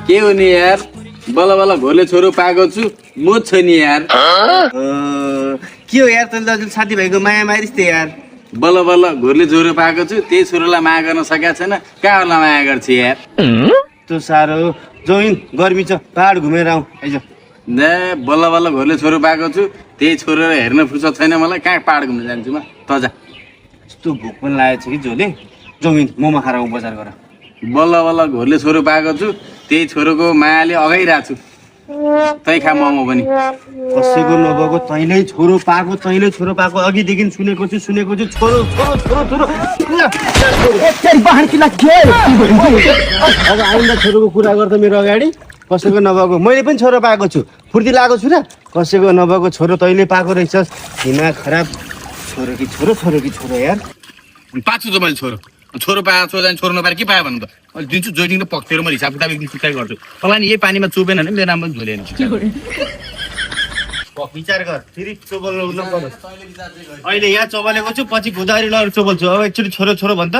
के हो नि यार बल्ल बल्ल घोरले छोरो पाएको छु म छ नि यार के हो यार तैँले दाजु साथीभाइको माया मारिस् त यार बल्ल बल्ल घोरले छोरो पाएको छु त्यही छोरोलाई माया गर्न सकेको छैन कहाँलाई माया गर्छ यार त्यो साह्रो जौन गर्मी छ पहाड घुमेर आउँ आइज बल्ल बल्ल घोरले छोरो पाएको छु त्यही छोरो हेर्न फुर्सद छैन मलाई कहाँ पहाड घुम्न जान्छु म त जा यस्तो भोक पनि लागेको छ कि जोले जौन मोमो खाएर आउँ बजार गर बल्ल बल्ल घोरले छोरो पाएको छु त्यही छोरोको मायाले अगाइरहेको छु तै खा मोमो पनि कसैको नभएको तैँले छोरो पाएको अघिदेखि सुनेको छु छोरो अब आइन्दा छोरोको कुरा गर्दा मेरो अगाडि कसैको नभएको मैले पनि छोरो पाएको छु फुर्ती लागेको छु र कसैको नभएको छोरो तैँले पाएको रहेछस् दिमाग खराब छोरो कि छोरो यार पाछु त मैले छोरो छोरो पाएको छोरा छोरो नपाएर के पायो भन्नु त अहिले दिन्छु जोइदिङ त पक्तेर म हिसाब किताब एकदम सुचाइ गर्छु मलाई नि यही पानीमा चुबेन भने मेरो नाम पनि झोलेन विचार गर फेरि चोबल अहिले यहाँ चोबलेको छु पछि गोदावरी लगेर चोबल्छु अब एकचोटि छोरो भन् त